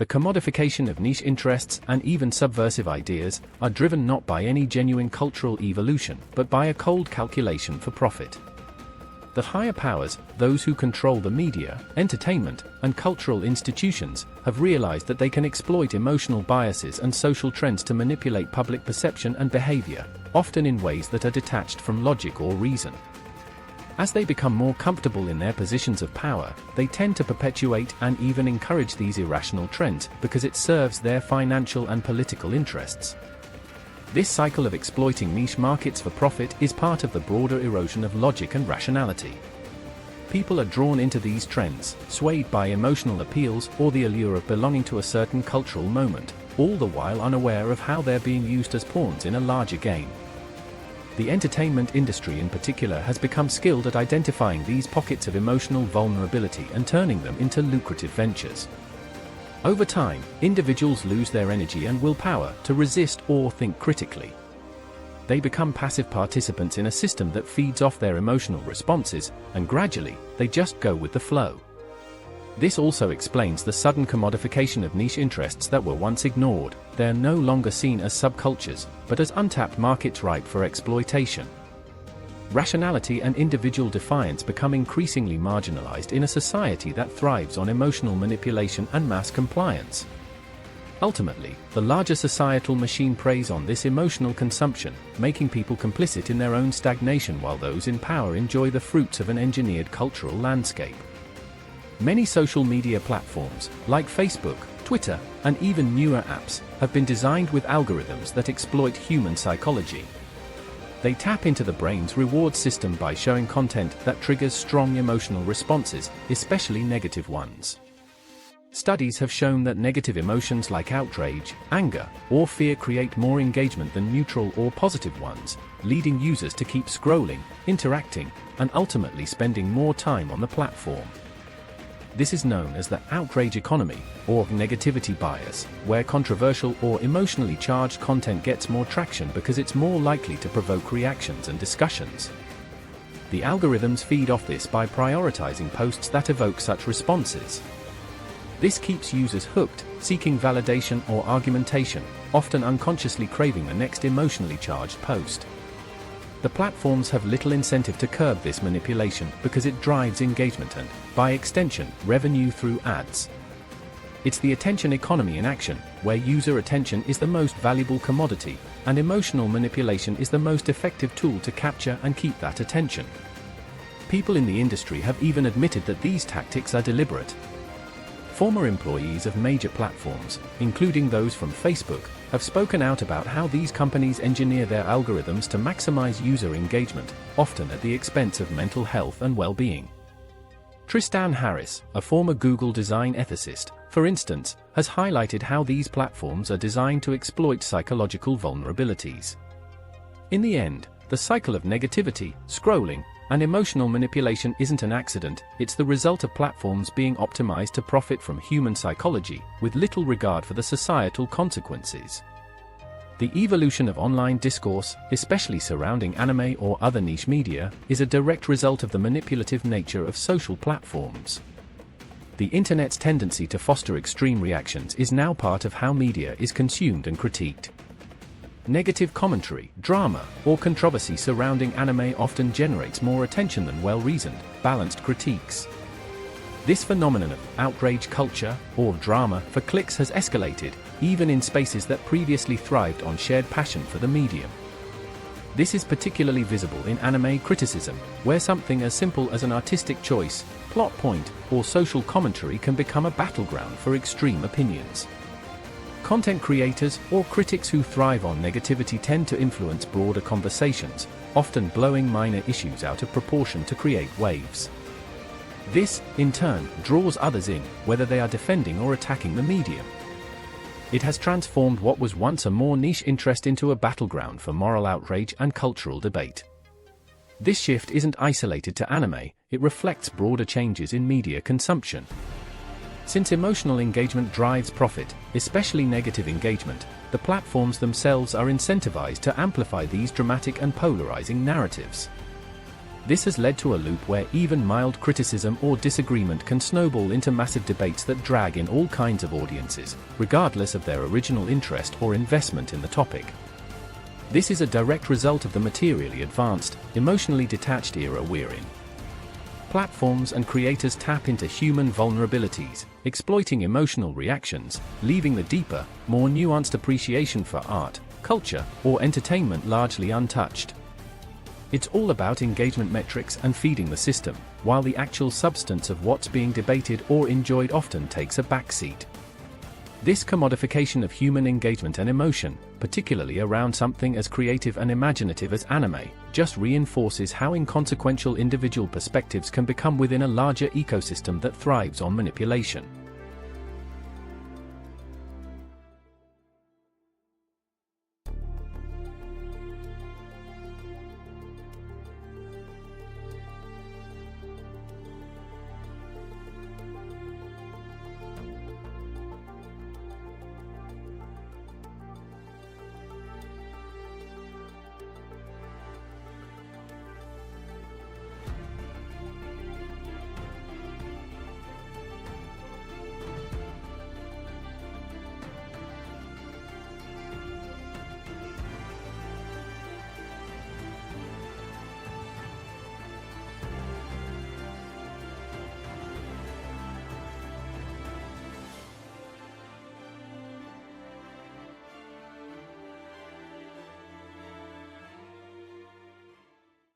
The commodification of niche interests and even subversive ideas are driven not by any genuine cultural evolution, but by a cold calculation for profit. The higher powers, those who control the media, entertainment, and cultural institutions, have realized that they can exploit emotional biases and social trends to manipulate public perception and behavior, often in ways that are detached from logic or reason. As they become more comfortable in their positions of power, they tend to perpetuate and even encourage these irrational trends because it serves their financial and political interests. This cycle of exploiting niche markets for profit is part of the broader erosion of logic and rationality. People are drawn into these trends, swayed by emotional appeals or the allure of belonging to a certain cultural moment, all the while unaware of how they're being used as pawns in a larger game. The entertainment industry in particular has become skilled at identifying these pockets of emotional vulnerability and turning them into lucrative ventures. Over time, individuals lose their energy and willpower to resist or think critically. They become passive participants in a system that feeds off their emotional responses, and gradually, they just go with the flow. This also explains the sudden commodification of niche interests that were once ignored. They are no longer seen as subcultures, but as untapped markets ripe for exploitation. Rationality and individual defiance become increasingly marginalized in a society that thrives on emotional manipulation and mass compliance. Ultimately, the larger societal machine preys on this emotional consumption, making people complicit in their own stagnation while those in power enjoy the fruits of an engineered cultural landscape. Many social media platforms, like Facebook, Twitter, and even newer apps, have been designed with algorithms that exploit human psychology. They tap into the brain's reward system by showing content that triggers strong emotional responses, especially negative ones. Studies have shown that negative emotions like outrage, anger, or fear create more engagement than neutral or positive ones, leading users to keep scrolling, interacting, and ultimately spending more time on the platform. This is known as the outrage economy, or negativity bias, where controversial or emotionally charged content gets more traction because it's more likely to provoke reactions and discussions. The algorithms feed off this by prioritizing posts that evoke such responses. This keeps users hooked, seeking validation or argumentation, often unconsciously craving the next emotionally charged post. The platforms have little incentive to curb this manipulation because it drives engagement and, by extension, revenue through ads. It's the attention economy in action, where user attention is the most valuable commodity, and emotional manipulation is the most effective tool to capture and keep that attention. People in the industry have even admitted that these tactics are deliberate. Former employees of major platforms, including those from Facebook, have spoken out about how these companies engineer their algorithms to maximize user engagement, often at the expense of mental health and well-being. Tristan Harris, a former Google design ethicist, for instance, has highlighted how these platforms are designed to exploit psychological vulnerabilities. In the end, the cycle of negativity, scrolling, and emotional manipulation isn't an accident, it's the result of platforms being optimized to profit from human psychology, with little regard for the societal consequences. The evolution of online discourse, especially surrounding anime or other niche media, is a direct result of the manipulative nature of social platforms. The internet's tendency to foster extreme reactions is now part of how media is consumed and critiqued. Negative commentary, drama, or controversy surrounding anime often generates more attention than well-reasoned, balanced critiques. This phenomenon of outrage culture, or drama for clicks has escalated, even in spaces that previously thrived on shared passion for the medium. This is particularly visible in anime criticism, where something as simple as an artistic choice, plot point, or social commentary can become a battleground for extreme opinions. Content creators or critics who thrive on negativity tend to influence broader conversations, often blowing minor issues out of proportion to create waves. This, in turn, draws others in, whether they are defending or attacking the medium. It has transformed what was once a more niche interest into a battleground for moral outrage and cultural debate. This shift isn't isolated to anime, it reflects broader changes in media consumption. Since emotional engagement drives profit, especially negative engagement, the platforms themselves are incentivized to amplify these dramatic and polarizing narratives. This has led to a loop where even mild criticism or disagreement can snowball into massive debates that drag in all kinds of audiences, regardless of their original interest or investment in the topic. This is a direct result of the materially advanced, emotionally detached era we're in. Platforms and creators tap into human vulnerabilities, exploiting emotional reactions, leaving the deeper, more nuanced appreciation for art, culture, or entertainment largely untouched. It's all about engagement metrics and feeding the system, while the actual substance of what's being debated or enjoyed often takes a backseat. This commodification of human engagement and emotion, particularly around something as creative and imaginative as anime, just reinforces how inconsequential individual perspectives can become within a larger ecosystem that thrives on manipulation.